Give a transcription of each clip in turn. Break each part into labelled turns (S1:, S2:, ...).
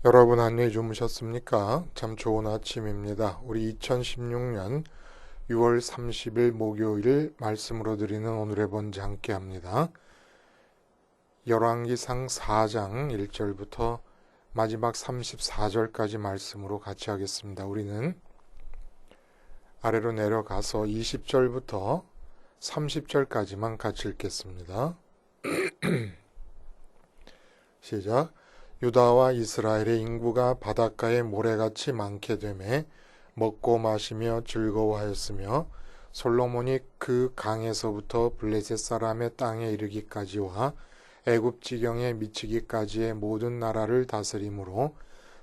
S1: 여러분 안녕히 주무셨습니까? 참 좋은 아침입니다. 우리 2016년 6월 30일 목요일 말씀으로 드리는 오늘의 번제 함께 합니다. 열왕기상 4장 1절부터 마지막 34절까지 말씀으로 같이 하겠습니다. 우리는 아래로 내려가서 20절부터 30절까지만 같이 읽겠습니다. 시작. 유다와 이스라엘의 인구가 바닷가의 모래같이 많게 되매 먹고 마시며 즐거워하였으며 솔로몬이 그 강에서부터 블레셋 사람의 땅에 이르기까지와 애굽 지경에 미치기까지의 모든 나라를 다스림으로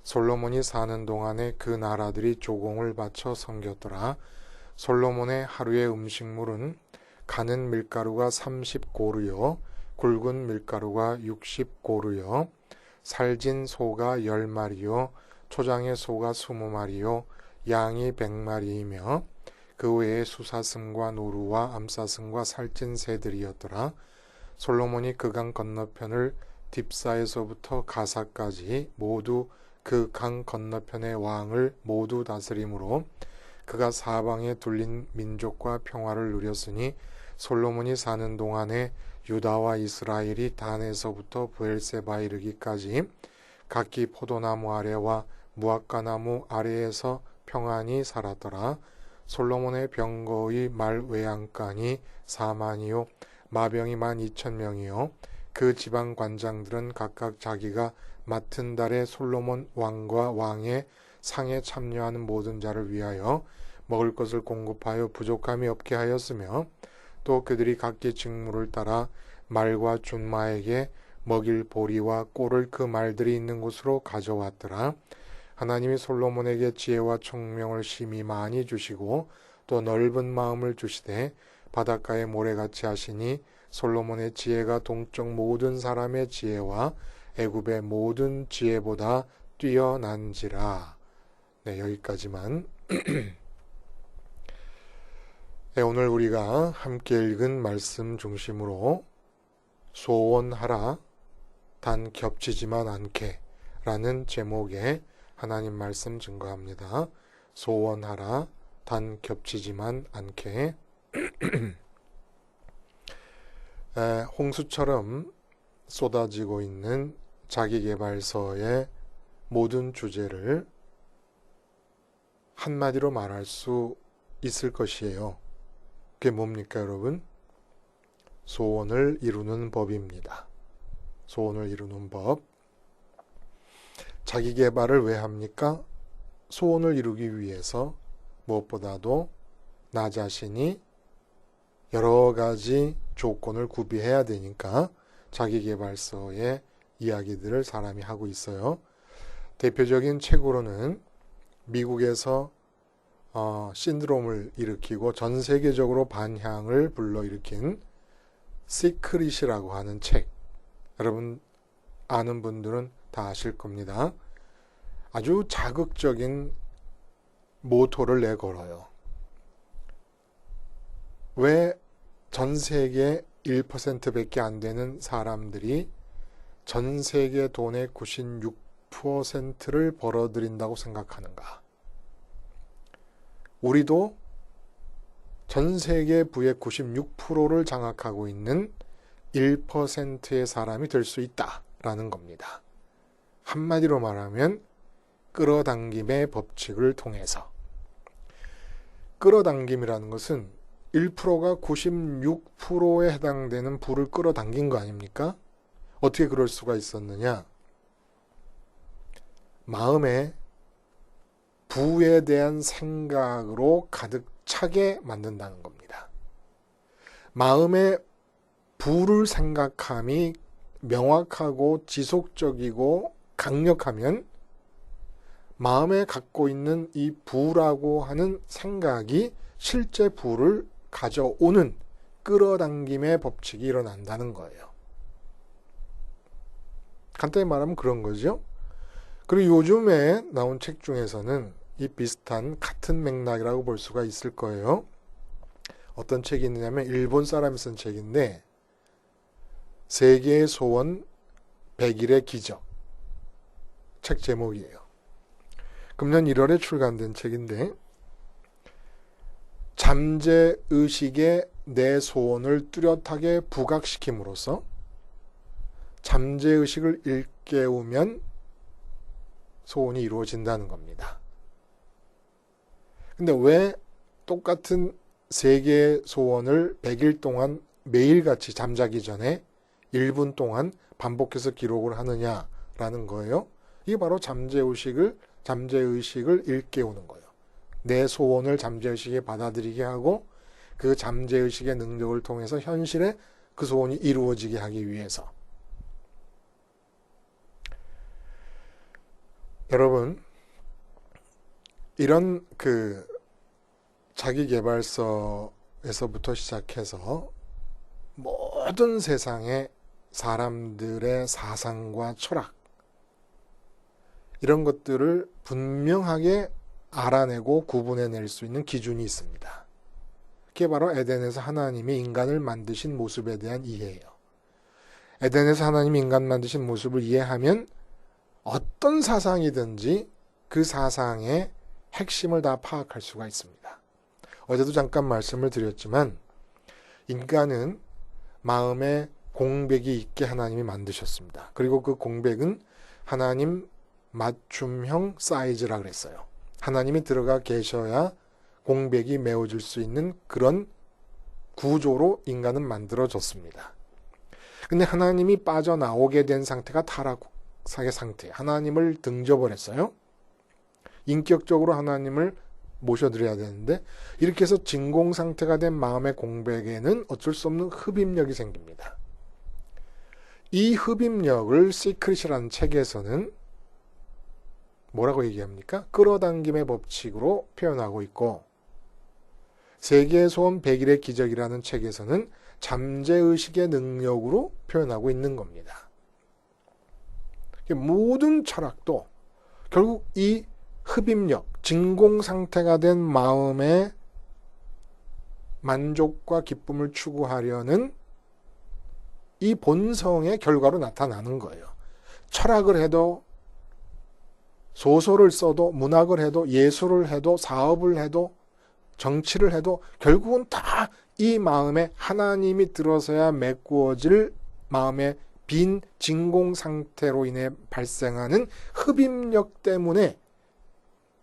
S1: 솔로몬이 사는 동안에 그 나라들이 조공을 바쳐 섬겼더라. 솔로몬의 하루의 음식물은 가는 밀가루가 30고루요 굵은 밀가루가 60고루요 살진 소가 10마리요 초장의 소가 20마리요 양이 100마리이며 그 외에 수사슴과 노루와 암사슴과 살찐 새들이었더라. 솔로몬이 그 강 건너편을 딥사에서부터 가사까지 모두 그 강 건너편의 왕을 모두 다스림으로 그가 사방에 둘린 민족과 평화를 누렸으니 솔로몬이 사는 동안에 유다와 이스라엘이 단에서부터 브엘세바에 이르기까지 각기 포도나무 아래와 무화과나무 아래에서 평안히 살았더라. 솔로몬의 병거의 말 외양간이 4만이요 마병이 12,000명이요 그 지방 관장들은 각각 자기가 맡은 달에 솔로몬 왕과 왕의 상에 참여하는 모든 자를 위하여 먹을 것을 공급하여 부족함이 없게 하였으며 또 그들이 각기 직무를 따라 말과 준마에게 먹일 보리와 꼴을 그 말들이 있는 곳으로 가져왔더라. 하나님이 솔로몬에게 지혜와 총명을 심히 많이 주시고 또 넓은 마음을 주시되 바닷가의 모래같이 하시니 솔로몬의 지혜가 동쪽 모든 사람의 지혜와 애굽의 모든 지혜보다 뛰어난지라. 네, 여기까지만. 네, 오늘 우리가 함께 읽은 말씀 중심으로 소원하라 단 겹치지만 않게 라는 제목의 하나님 말씀 증거합니다. 소원하라 단 겹치지만 않게. 홍수처럼 쏟아지고 있는 자기계발서의 모든 주제를 한마디로 말할 수 있을 것이에요. 그게 뭡니까, 여러분? 소원을 이루는 법입니다. 소원을 이루는 법. 자기 개발을 왜 합니까? 소원을 이루기 위해서 무엇보다도 나 자신이 여러 가지 조건을 구비해야 되니까 자기 개발서의 이야기들을 사람이 하고 있어요. 대표적인 책으로는 미국에서 신드롬을 일으키고 전 세계적으로 반향을 불러일으킨 시크릿이라고 하는 책, 여러분 아는 분들은 다 아실 겁니다. 아주 자극적인 모토를 내걸어요. 왜 전 세계 1%밖에 안 되는 사람들이 전 세계 돈의 96%를 벌어들인다고 생각하는가? 우리도 전 세계 부의 96%를 장악하고 있는 1%의 사람이 될 수 있다라는 겁니다. 한마디로 말하면 끌어당김의 법칙을 통해서. 끌어당김이라는 것은 1%가 96%에 해당되는 부를 끌어당긴 거 아닙니까? 어떻게 그럴 수가 있었느냐? 마음에 부에 대한 생각으로 가득 차게 만든다는 겁니다. 마음에 부를 생각함이 명확하고 지속적이고 강력하면 마음에 갖고 있는 이 부라고 하는 생각이 실제 부를 가져오는 끌어당김의 법칙이 일어난다는 거예요. 간단히 말하면 그런 거죠. 그리고 요즘에 나온 책 중에서는 이 비슷한 같은 맥락이라고 볼 수가 있을 거예요. 어떤 책이 있느냐면 일본 사람이 쓴 책인데 세계의 소원 100일의 기적. 책 제목이에요. 금년 1월에 출간된 책인데 잠재의식에 내 소원을 뚜렷하게 부각시킴으로써 잠재의식을 일깨우면 소원이 이루어진다는 겁니다. 근데 왜 똑같은 3개의 소원을 100일 동안 매일같이 잠자기 전에 1분 동안 반복해서 기록을 하느냐라는 거예요. 이게 바로 잠재의식을 일깨우는 거예요. 내 소원을 잠재의식에 받아들이게 하고 그 잠재의식의 능력을 통해서 현실에 그 소원이 이루어지게 하기 위해서. 여러분, 이런 자기계발서에서부터 시작해서 모든 세상의 사람들의 사상과 철학, 이런 것들을 분명하게 알아내고 구분해낼 수 있는 기준이 있습니다. 그게 바로 에덴에서 하나님이 인간을 만드신 모습에 대한 이해예요. 에덴에서 하나님이 인간 만드신 모습을 이해하면 어떤 사상이든지 그 사상의 핵심을 다 파악할 수가 있습니다. 어제도 잠깐 말씀을 드렸지만 인간은 마음에 공백이 있게 하나님이 만드셨습니다. 그리고 그 공백은 하나님 맞춤형 사이즈라 그랬어요. 하나님이 들어가 계셔야 공백이 메워질 수 있는 그런 구조로 인간은 만들어졌습니다. 근데 하나님이 빠져나오게 된 상태가 타락의 상태. 하나님을 등져버렸어요. 인격적으로 하나님을 모셔드려야 되는데 이렇게 해서 진공 상태가 된 마음의 공백에는 어쩔 수 없는 흡입력이 생깁니다. 이 흡입력을 시크릿이라는 책에서는 뭐라고 얘기합니까? 끌어당김의 법칙으로 표현하고 있고 세계의 소원 100일의 기적이라는 책에서는 잠재의식의 능력으로 표현하고 있는 겁니다. 모든 철학도 결국 이 흡입력, 진공 상태가 된 마음의 만족과 기쁨을 추구하려는 이 본성의 결과로 나타나는 거예요. 철학을 해도 소설을 써도 문학을 해도 예술을 해도 사업을 해도 정치를 해도 결국은 다 이 마음에 하나님이 들어서야 메꾸어질 마음의 빈 진공 상태로 인해 발생하는 흡입력 때문에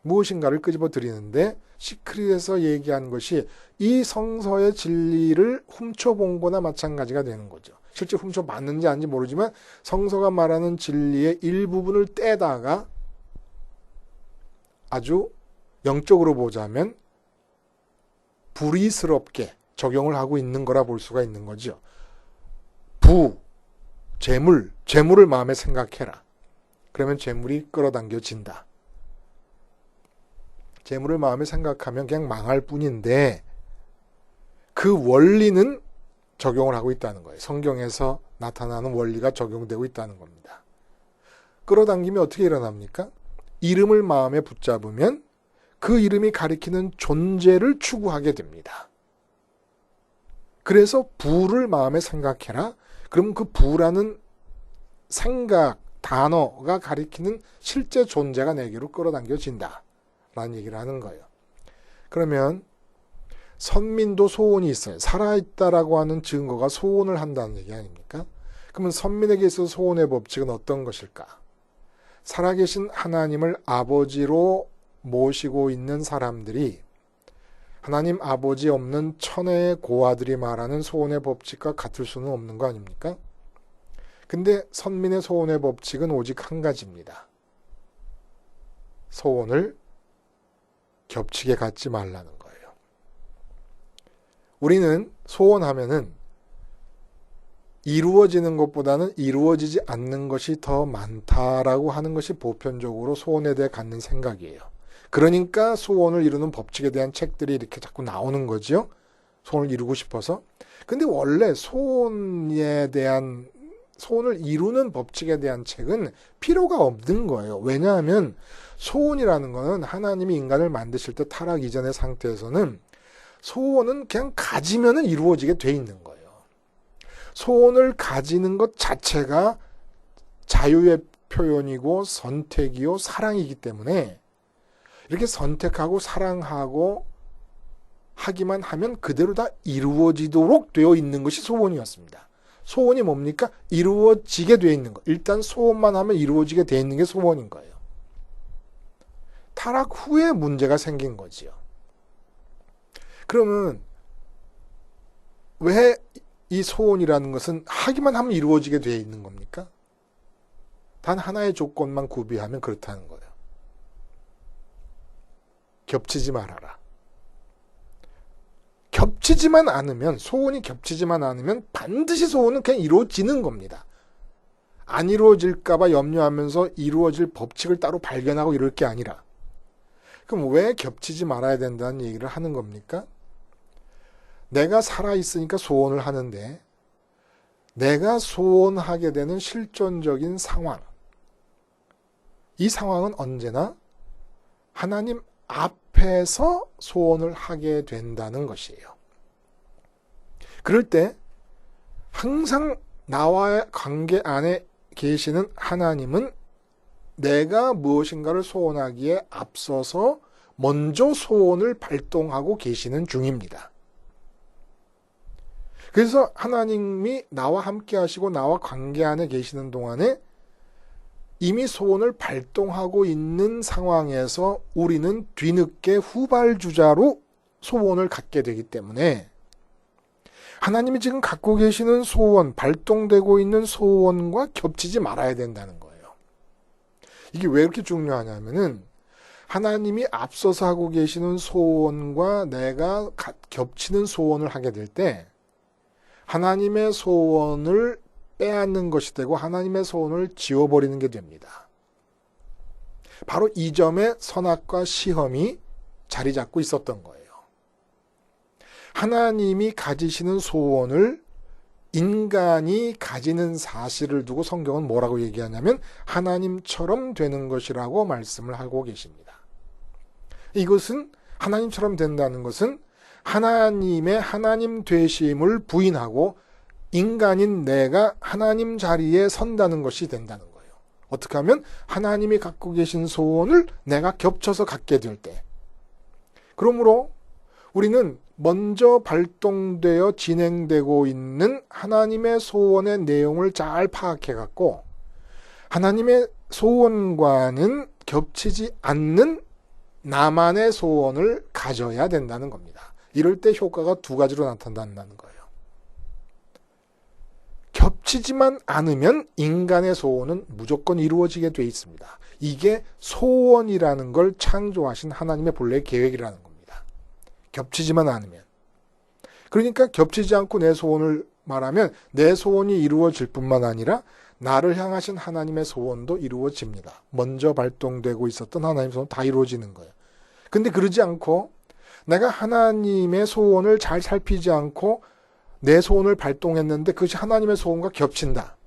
S1: 무엇인가를 끄집어 드리는데 시크릿에서 얘기한 것이 이 성서의 진리를 훔쳐본 거나 마찬가지가 되는 거죠. 실제 훔쳐봤는지 아닌지 모르지만 성서가 말하는 진리의 일부분을 떼다가 아주 영적으로 보자면 불의스럽게 적용을 하고 있는 거라 볼 수가 있는 거죠. 재물을 마음에 생각해라. 그러면 재물이 끌어당겨진다. 재물을 마음에 생각하면 그냥 망할 뿐인데 그 원리는 적용을 하고 있다는 거예요. 성경에서 나타나는 원리가 적용되고 있다는 겁니다. 끌어당김이 어떻게 일어납니까? 이름을 마음에 붙잡으면 그 이름이 가리키는 존재를 추구하게 됩니다. 그래서 부를 마음에 생각해라. 그럼 그 부라는 생각, 단어가 가리키는 실제 존재가 내게로 끌어당겨진다. 라는 얘기를 하는 거예요. 그러면 선민도 소원이 있어요. 살아있다라고 하는 증거가 소원을 한다는 얘기 아닙니까? 그러면 선민에게 있어서 소원의 법칙은 어떤 것일까? 살아계신 하나님을 아버지로 모시고 있는 사람들이 하나님 아버지 없는 천혜의 고아들이 말하는 소원의 법칙과 같을 수는 없는 거 아닙니까? 근데 선민의 소원의 법칙은 오직 한 가지입니다. 소원을 겹치게 갖지 말라는 거예요. 우리는 소원하면은 이루어지는 것보다는 이루어지지 않는 것이 더 많다라고 하는 것이 보편적으로 소원에 대해 갖는 생각이에요. 그러니까 소원을 이루는 법칙에 대한 책들이 이렇게 자꾸 나오는 거죠. 소원을 이루고 싶어서. 근데 원래 소원을 이루는 법칙에 대한 책은 필요가 없는 거예요. 왜냐하면 소원이라는 거는 하나님이 인간을 만드실 때 타락 이전의 상태에서는 소원은 그냥 가지면은 이루어지게 돼 있는 거예요. 소원을 가지는 것 자체가 자유의 표현이고 선택이요 사랑이기 때문에 이렇게 선택하고 사랑하고 하기만 하면 그대로 다 이루어지도록 되어 있는 것이 소원이었습니다. 소원이 뭡니까? 이루어지게 되어 있는 것. 일단 소원만 하면 이루어지게 되어 있는 게 소원인 거예요. 타락 후에 문제가 생긴 거지요. 그러면 왜 이 소원이라는 것은 하기만 하면 이루어지게 되어 있는 겁니까? 단 하나의 조건만 구비하면 그렇다는 거예요. 겹치지 말아라. 겹치지만 않으면, 소원이 겹치지만 않으면 반드시 소원은 그냥 이루어지는 겁니다. 안 이루어질까봐 염려하면서 이루어질 법칙을 따로 발견하고 이럴 게 아니라. 그럼 왜 겹치지 말아야 된다는 얘기를 하는 겁니까? 내가 살아있으니까 소원을 하는데 내가 소원하게 되는 실존적인 상황, 이 상황은 언제나 하나님 앞에서 소원을 하게 된다는 것이에요. 그럴 때 항상 나와의 관계 안에 계시는 하나님은 내가 무엇인가를 소원하기에 앞서서 먼저 소원을 발동하고 계시는 중입니다. 그래서 하나님이 나와 함께 하시고 나와 관계 안에 계시는 동안에 이미 소원을 발동하고 있는 상황에서 우리는 뒤늦게 후발주자로 소원을 갖게 되기 때문에 하나님이 지금 갖고 계시는 소원, 발동되고 있는 소원과 겹치지 말아야 된다는 거예요. 이게 왜 이렇게 중요하냐면은 하나님이 앞서서 하고 계시는 소원과 내가 겹치는 소원을 하게 될 때 하나님의 소원을 빼앗는 것이 되고 하나님의 소원을 지워버리는 게 됩니다. 바로 이 점에 선악과 시험이 자리 잡고 있었던 거예요. 하나님이 가지시는 소원을 인간이 가지는 사실을 두고 성경은 뭐라고 얘기하냐면 하나님처럼 되는 것이라고 말씀을 하고 계십니다. 이것은 하나님처럼 된다는 것은 하나님의 하나님 되심을 부인하고 인간인 내가 하나님 자리에 선다는 것이 된다는 거예요. 어떻게 하면 하나님이 갖고 계신 소원을 내가 겹쳐서 갖게 될 때. 그러므로 우리는 먼저 발동되어 진행되고 있는 하나님의 소원의 내용을 잘 파악해 갖고 하나님의 소원과는 겹치지 않는 나만의 소원을 가져야 된다는 겁니다. 이럴 때 효과가 두 가지로 나타난다는 거예요. 겹치지만 않으면 인간의 소원은 무조건 이루어지게 돼 있습니다. 이게 소원이라는 걸 창조하신 하나님의 본래 계획이라는 겁니다. 겹치지만 않으면. 그러니까 겹치지 않고 내 소원을 말하면 내 소원이 이루어질 뿐만 아니라 나를 향하신 하나님의 소원도 이루어집니다. 먼저 발동되고 있었던 하나님의 소원 다 이루어지는 거예요. 근데 그러지 않고 내가 하나님의 소원을 잘 살피지 않고 내 소원을 발동했는데 그것이 하나님의 소원과 겹친다.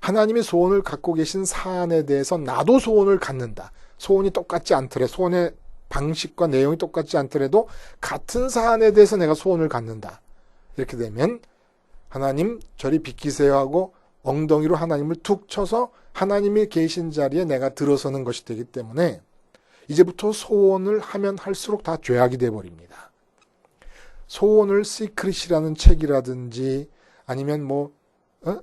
S1: 하나님의 소원을 갖고 계신 사안에 대해서 나도 소원을 갖는다. 소원이 똑같지 않더라도 소원의 방식과 내용이 똑같지 않더라도 같은 사안에 대해서 내가 소원을 갖는다. 이렇게 되면 하나님 저리 비키세요 하고 엉덩이로 하나님을 툭 쳐서 하나님이 계신 자리에 내가 들어서는 것이 되기 때문에 이제부터 소원을 하면 할수록 다 죄악이 되어버립니다. 소원을 시크릿이라는 책이라든지 아니면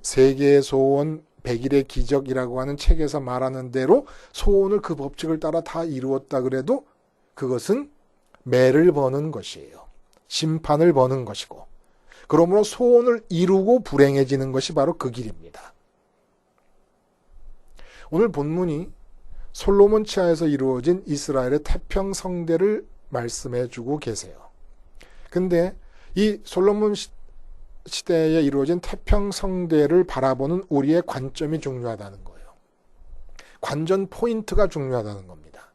S1: 세계의 소원, 100일의 기적이라고 하는 책에서 말하는 대로 소원을 그 법칙을 따라 다 이루었다 그래도 그것은 매를 버는 것이에요. 심판을 버는 것이고 그러므로 소원을 이루고 불행해지는 것이 바로 그 길입니다. 오늘 본문이 솔로몬 치하에서 이루어진 이스라엘의 태평성대를 말씀해 주고 계세요. 근데 이 솔로몬 시대에 이루어진 태평성대를 바라보는 우리의 관점이 중요하다는 거예요. 관전 포인트가 중요하다는 겁니다.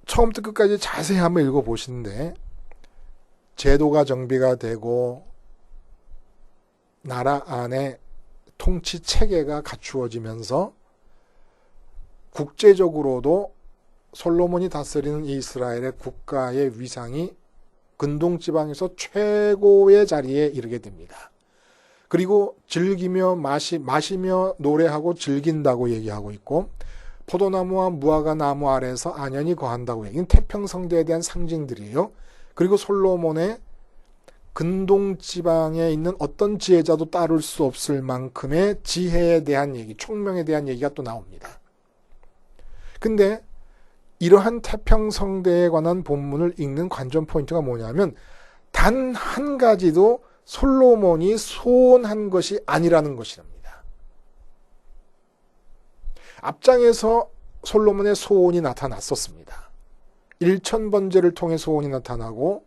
S1: 처음부터 끝까지 자세히 한번 읽어보시는데 제도가 정비가 되고 나라 안에 통치 체계가 갖추어지면서 국제적으로도 솔로몬이 다스리는 이스라엘의 국가의 위상이 근동지방에서 최고의 자리에 이르게 됩니다. 그리고 즐기며 마시며 노래하고 즐긴다고 얘기하고 있고, 포도나무와 무화과 나무 아래에서 안연히 거한다고 얘기는 태평성대에 대한 상징들이에요. 그리고 솔로몬의 근동 지방에 있는 어떤 지혜자도 따를 수 없을 만큼의 지혜에 대한 얘기, 총명에 대한 얘기가 또 나옵니다. 근데 이러한 태평성대에 관한 본문을 읽는 관전 포인트가 뭐냐면 단 한 가지도 솔로몬이 소원한 것이 아니라는 것이랍니다. 앞장에서 솔로몬의 소원이 나타났었습니다. 1000번제를 통해 소원이 나타나고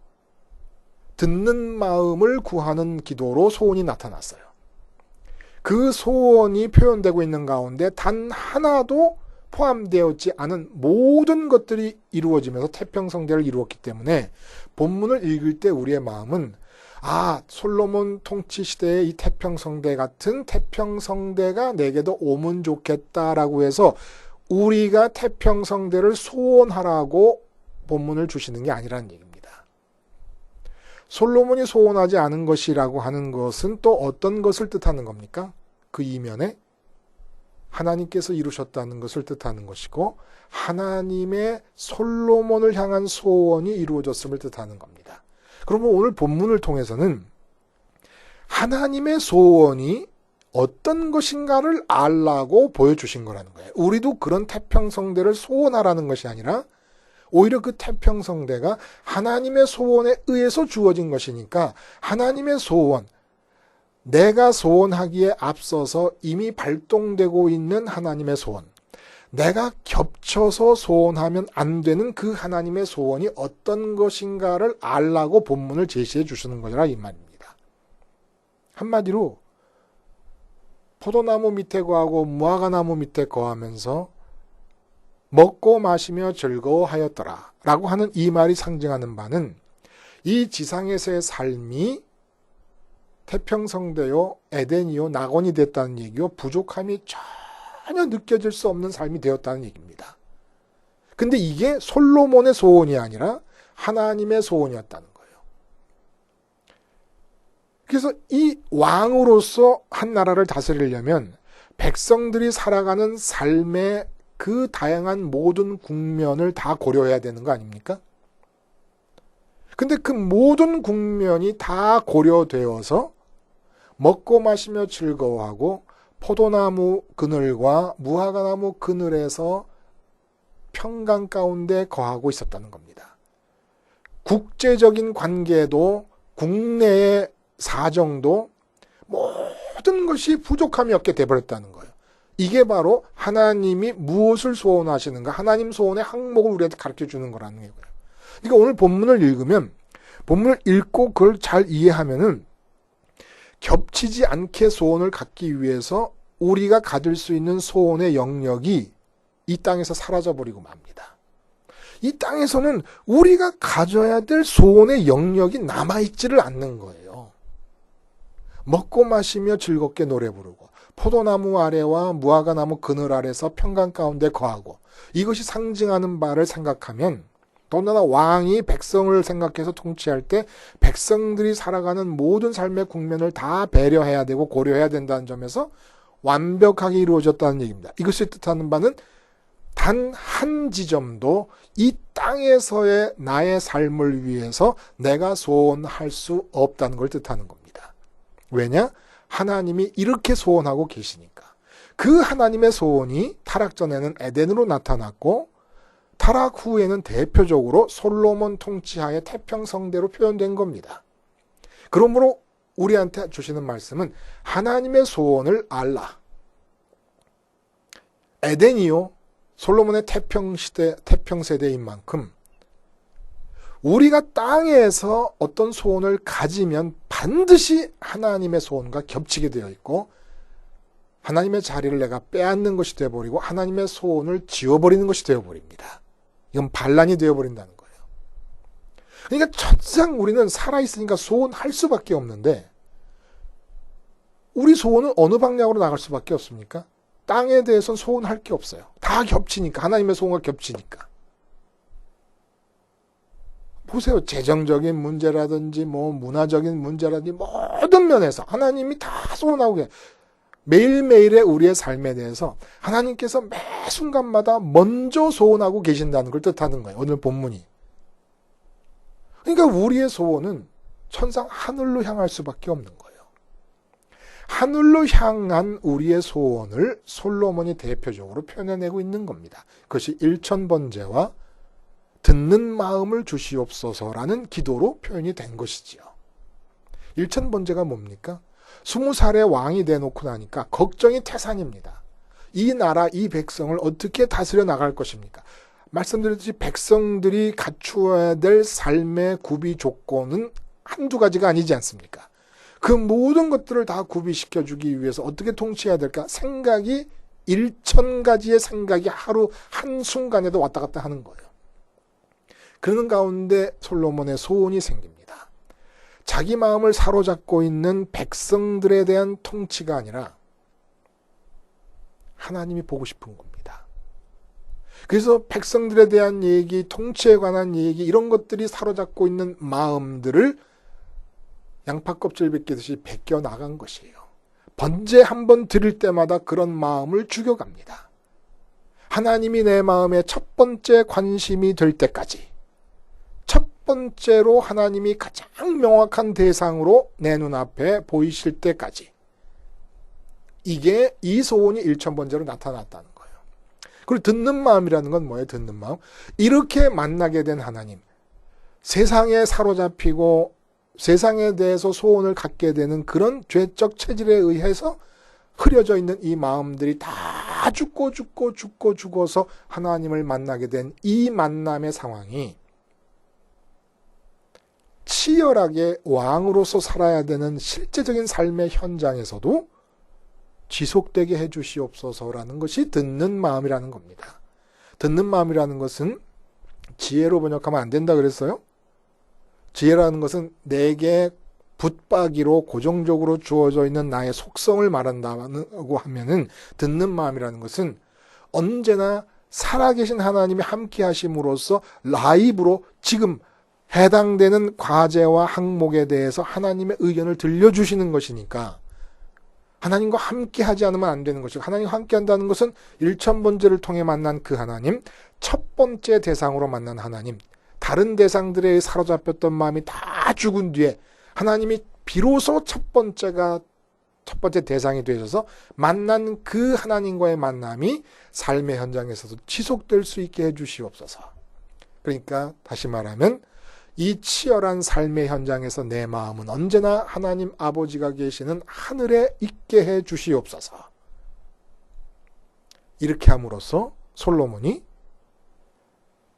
S1: 듣는 마음을 구하는 기도로 소원이 나타났어요. 그 소원이 표현되고 있는 가운데 단 하나도 포함되었지 않은 모든 것들이 이루어지면서 태평성대를 이루었기 때문에 본문을 읽을 때 우리의 마음은 솔로몬 통치 시대의 이 태평성대 같은 태평성대가 내게도 오면 좋겠다라고 해서 우리가 태평성대를 소원하라고 본문을 주시는 게 아니라는 얘기입니다. 솔로몬이 소원하지 않은 것이라고 하는 것은 또 어떤 것을 뜻하는 겁니까? 그 이면에 하나님께서 이루셨다는 것을 뜻하는 것이고 하나님의 솔로몬을 향한 소원이 이루어졌음을 뜻하는 겁니다. 그러면 오늘 본문을 통해서는 하나님의 소원이 어떤 것인가를 알라고 보여주신 거라는 거예요. 우리도 그런 태평성대를 소원하라는 것이 아니라 오히려 그 태평성대가 하나님의 소원에 의해서 주어진 것이니까 하나님의 소원, 내가 소원하기에 앞서서 이미 발동되고 있는 하나님의 소원, 내가 겹쳐서 소원하면 안 되는 그 하나님의 소원이 어떤 것인가를 알라고 본문을 제시해 주시는 거라 이 말입니다. 한마디로 포도나무 밑에 거하고 무화과나무 밑에 거하면서 먹고 마시며 즐거워하였더라 라고 하는 이 말이 상징하는 바는 이 지상에서의 삶이 태평성대요, 에덴이요, 낙원이 됐다는 얘기요, 부족함이 전혀 느껴질 수 없는 삶이 되었다는 얘기입니다. 근데 이게 솔로몬의 소원이 아니라 하나님의 소원이었다는 거예요. 그래서 이 왕으로서 한 나라를 다스리려면 백성들이 살아가는 삶의 그 다양한 모든 국면을 다 고려해야 되는 거 아닙니까? 근데 그 모든 국면이 다 고려되어서 먹고 마시며 즐거워하고 포도나무 그늘과 무화과나무 그늘에서 평강 가운데 거하고 있었다는 겁니다. 국제적인 관계도 국내의 사정도 모든 것이 부족함이 없게 돼버렸다는 거예요. 이게 바로 하나님이 무엇을 소원하시는가, 하나님 소원의 항목을 우리한테 가르쳐주는 거라는 거예요. 그러니까 오늘 본문을 읽으면, 본문을 읽고 그걸 잘 이해하면은 겹치지 않게 소원을 갖기 위해서 우리가 가질 수 있는 소원의 영역이 이 땅에서 사라져버리고 맙니다. 이 땅에서는 우리가 가져야 될 소원의 영역이 남아있지를 않는 거예요. 먹고 마시며 즐겁게 노래 부르고 포도나무 아래와 무화과나무 그늘 아래서 평강 가운데 거하고 이것이 상징하는 바를 생각하면 더군다나 왕이 백성을 생각해서 통치할 때 백성들이 살아가는 모든 삶의 국면을 다 배려해야 되고 고려해야 된다는 점에서 완벽하게 이루어졌다는 얘기입니다. 이것이 뜻하는 바는 단 한 지점도 이 땅에서의 나의 삶을 위해서 내가 소원할 수 없다는 걸 뜻하는 겁니다. 왜냐? 하나님이 이렇게 소원하고 계시니까. 그 하나님의 소원이 타락 전에는 에덴으로 나타났고 타락 후에는 대표적으로 솔로몬 통치하에 태평성대로 표현된 겁니다. 그러므로 우리한테 주시는 말씀은 하나님의 소원을 알라. 에덴이요, 솔로몬의 태평세대인 만큼 우리가 땅에서 어떤 소원을 가지면 반드시 하나님의 소원과 겹치게 되어 있고 하나님의 자리를 내가 빼앗는 것이 되어버리고 하나님의 소원을 지워버리는 것이 되어버립니다. 이건 반란이 되어버린다는 거예요. 그러니까 첫상 우리는 살아있으니까 소원할 수밖에 없는데 우리 소원은 어느 방향으로 나갈 수밖에 없습니까? 땅에 대해서는 소원할 게 없어요. 다 겹치니까, 하나님의 소원과 겹치니까. 보세요. 재정적인 문제라든지 뭐 문화적인 문제라든지 모든 면에서 하나님이 다 소원하고 매일매일의 우리의 삶에 대해서 하나님께서 매 순간마다 먼저 소원하고 계신다는 걸 뜻하는 거예요. 오늘 본문이. 그러니까 우리의 소원은 천상 하늘로 향할 수밖에 없는 거예요. 하늘로 향한 우리의 소원을 솔로몬이 대표적으로 표현해내고 있는 겁니다. 그것이 일천번제와 듣는 마음을 주시옵소서라는 기도로 표현이 된 것이지요. 일천번제가 뭡니까? 20살의 왕이 돼놓고 나니까 걱정이 태산입니다. 이 나라, 이 백성을 어떻게 다스려 나갈 것입니까? 말씀드렸듯이 백성들이 갖추어야 될 삶의 구비 조건은 한두 가지가 아니지 않습니까? 그 모든 것들을 다 구비시켜주기 위해서 어떻게 통치해야 될까? 생각이 1000가지의 생각이 하루 한순간에도 왔다 갔다 하는 거예요. 그러는 가운데 솔로몬의 소원이 생깁니다. 자기 마음을 사로잡고 있는 백성들에 대한 통치가 아니라 하나님이 보고 싶은 겁니다. 그래서 백성들에 대한 얘기, 통치에 관한 얘기, 이런 것들이 사로잡고 있는 마음들을 양파 껍질 벗기듯이 벗겨 나간 것이에요. 번제 한 번 드릴 때마다 그런 마음을 죽여갑니다. 하나님이 내 마음의 첫 번째 관심이 될 때까지, 첫 번째로 하나님이 가장 명확한 대상으로 내 눈앞에 보이실 때까지, 이게 이 소원이 일천번제로 나타났다는 거예요. 그리고 듣는 마음이라는 건 뭐예요? 듣는 마음. 이렇게 만나게 된 하나님, 세상에 사로잡히고 세상에 대해서 소원을 갖게 되는 그런 죄적 체질에 의해서 흐려져 있는 이 마음들이 다 죽어서 하나님을 만나게 된 이 만남의 상황이 치열하게 왕으로서 살아야 되는 실제적인 삶의 현장에서도 지속되게 해주시옵소서라는 것이 듣는 마음이라는 겁니다. 듣는 마음이라는 것은 지혜로 번역하면 안 된다 그랬어요? 지혜라는 것은 내게 붙박이로 고정적으로 주어져 있는 나의 속성을 말한다고 하면은, 듣는 마음이라는 것은 언제나 살아계신 하나님이 함께 하심으로써 라이브로 지금 해당되는 과제와 항목에 대해서 하나님의 의견을 들려주시는 것이니까 하나님과 함께 하지 않으면 안 되는 것이고, 하나님과 함께 한다는 것은 일천번제를 통해 만난 그 하나님, 첫 번째 대상으로 만난 하나님, 다른 대상들에 사로잡혔던 마음이 다 죽은 뒤에 하나님이 비로소 첫 번째 대상이 되셔서 만난 그 하나님과의 만남이 삶의 현장에서도 지속될 수 있게 해주시옵소서. 그러니까 다시 말하면 이 치열한 삶의 현장에서 내 마음은 언제나 하나님 아버지가 계시는 하늘에 있게 해주시옵소서. 이렇게 함으로써 솔로몬이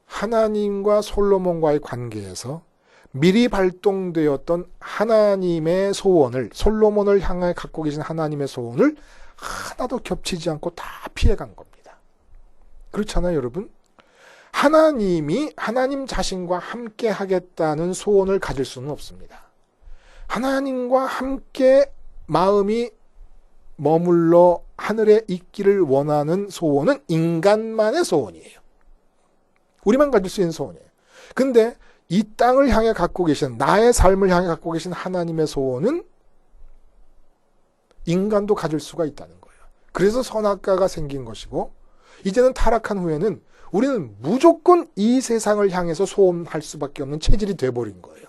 S1: 하나님과 솔로몬과의 관계에서 미리 발동되었던 하나님의 소원을, 솔로몬을 향해 갖고 계신 하나님의 소원을 하나도 겹치지 않고 다 피해간 겁니다. 그렇잖아요, 여러분? 하나님이 하나님 자신과 함께 하겠다는 소원을 가질 수는 없습니다. 하나님과 함께 마음이 머물러 하늘에 있기를 원하는 소원은 인간만의 소원이에요. 우리만 가질 수 있는 소원이에요. 근데 이 땅을 향해 갖고 계신, 나의 삶을 향해 갖고 계신 하나님의 소원은 인간도 가질 수가 있다는 거예요. 그래서 선악과가 생긴 것이고, 이제는 타락한 후에는 우리는 무조건 이 세상을 향해서 소원할 수밖에 없는 체질이 돼버린 거예요.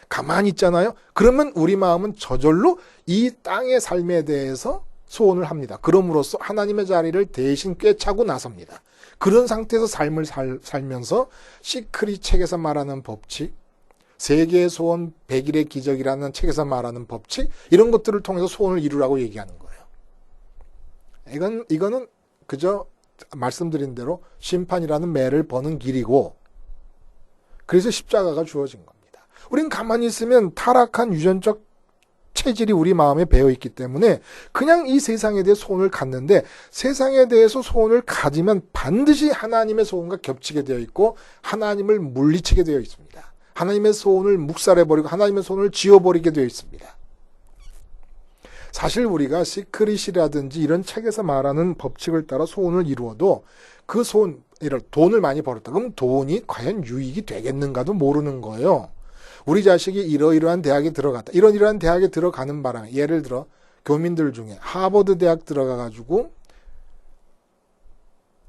S1: 가만히 있잖아요. 그러면 우리 마음은 저절로 이 땅의 삶에 대해서 소원을 합니다. 그럼으로써 하나님의 자리를 대신 꿰차고 나섭니다. 그런 상태에서 삶을 살면서 시크릿 책에서 말하는 법칙, 세계의 소원 100일의 기적이라는 책에서 말하는 법칙, 이런 것들을 통해서 소원을 이루라고 얘기하는 거예요. 이거는 그저 말씀드린 대로 심판이라는 매를 버는 길이고, 그래서 십자가가 주어진 겁니다. 우린 가만히 있으면 타락한 유전적 체질이 우리 마음에 배어있기 때문에 그냥 이 세상에 대해 소원을 갖는데, 세상에 대해서 소원을 가지면 반드시 하나님의 소원과 겹치게 되어 있고 하나님을 물리치게 되어 있습니다. 하나님의 소원을 묵살해버리고 하나님의 소원을 지워버리게 되어 있습니다. 사실 우리가 시크릿이라든지 이런 책에서 말하는 법칙을 따라 소원을 이루어도 그 소원, 돈을 많이 벌었다. 그럼 돈이 과연 유익이 되겠는가도 모르는 거예요. 우리 자식이 이러이러한 대학에 들어갔다. 이러이러한 대학에 들어가는 바람에 예를 들어 교민들 중에 하버드 대학 들어가가지고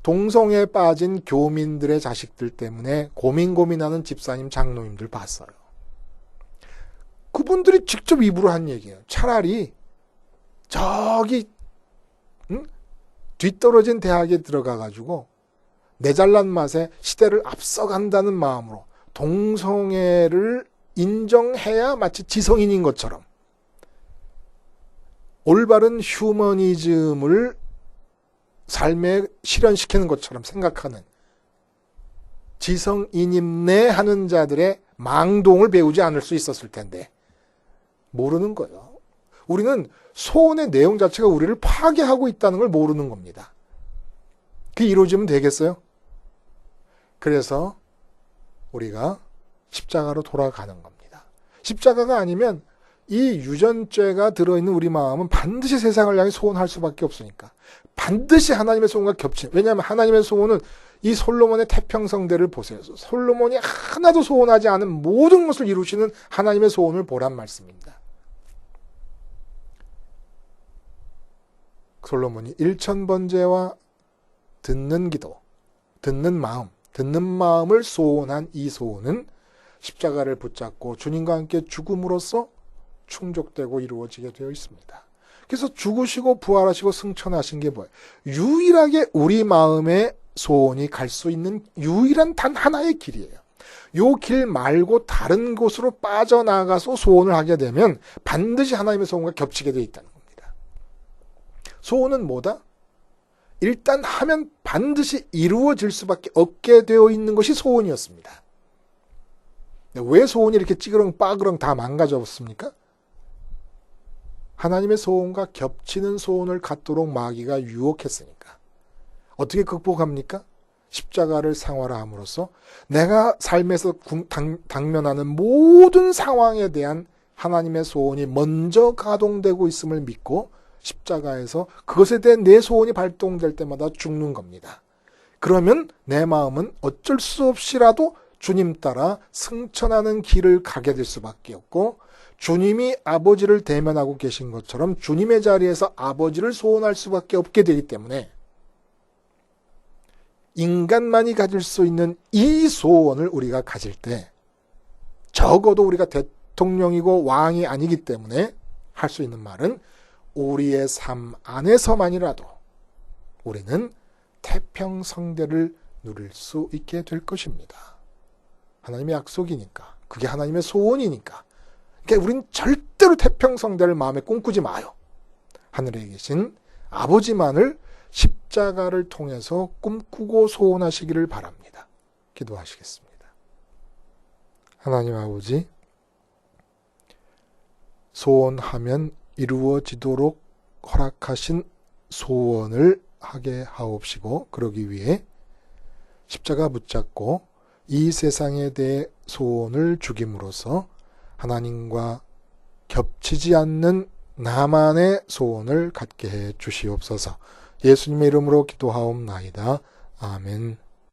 S1: 동성애에 빠진 교민들의 자식들 때문에 고민하는 집사님, 장로님들 봤어요. 그분들이 직접 입으로 한 얘기예요. 차라리 저기 뒤떨어진 대학에 들어가가지고 내 잘난 맛에 시대를 앞서간다는 마음으로 동성애를 인정해야 마치 지성인인 것처럼 올바른 휴머니즘을 삶에 실현시키는 것처럼 생각하는 지성인임내 하는 자들의 망동을 배우지 않을 수 있었을 텐데 모르는 거예요. 우리는 소원의 내용 자체가 우리를 파괴하고 있다는 걸 모르는 겁니다. 그게 이루어지면 되겠어요? 그래서 우리가 십자가로 돌아가는 겁니다. 십자가가 아니면 이 유전죄가 들어있는 우리 마음은 반드시 세상을 향해 소원할 수밖에 없으니까. 반드시 하나님의 소원과 겹치는. 왜냐하면 하나님의 소원은 이 솔로몬의 태평성대를 보세요. 솔로몬이 하나도 소원하지 않은 모든 것을 이루시는 하나님의 소원을 보란 말씀입니다. 솔로몬이 1000번제와 듣는 기도, 듣는 마음을 소원한 이 소원은 십자가를 붙잡고 주님과 함께 죽음으로써 충족되고 이루어지게 되어 있습니다. 그래서 죽으시고 부활하시고 승천하신 게 뭐예요? 유일하게 우리 마음의 소원이 갈 수 있는 유일한 단 하나의 길이에요. 요 길 말고 다른 곳으로 빠져나가서 소원을 하게 되면 반드시 하나님의 소원과 겹치게 되어 있다는 겁니다. 소원은 뭐다? 일단 하면 반드시 이루어질 수밖에 없게 되어 있는 것이 소원이었습니다. 왜 소원이 이렇게 찌그렁 빠그렁 다 망가졌습니까? 하나님의 소원과 겹치는 소원을 갖도록 마귀가 유혹했으니까. 어떻게 극복합니까? 십자가를 상활함으로써 내가 삶에서 당면하는 모든 상황에 대한 하나님의 소원이 먼저 가동되고 있음을 믿고 십자가에서 그것에 대한 내 소원이 발동될 때마다 죽는 겁니다. 그러면 내 마음은 어쩔 수 없이라도 주님 따라 승천하는 길을 가게 될 수밖에 없고 주님이 아버지를 대면하고 계신 것처럼 주님의 자리에서 아버지를 소원할 수밖에 없게 되기 때문에 인간만이 가질 수 있는 이 소원을 우리가 가질 때 적어도 우리가 대통령이고 왕이 아니기 때문에 할 수 있는 말은 우리의 삶 안에서만이라도 우리는 태평성대를 누릴 수 있게 될 것입니다. 하나님의 약속이니까. 그게 하나님의 소원이니까. 그러니까 우린 절대로 태평성대를 마음에 꿈꾸지 마요. 하늘에 계신 아버지만을 십자가를 통해서 꿈꾸고 소원하시기를 바랍니다. 기도하시겠습니다. 하나님 아버지, 소원하면 이루어지도록 허락하신 소원을 하게 하옵시고 그러기 위해 십자가 붙잡고 이 세상에 대해 소원을 죽임으로써 하나님과 겹치지 않는 나만의 소원을 갖게 해 주시옵소서. 예수님의 이름으로 기도하옵나이다. 아멘.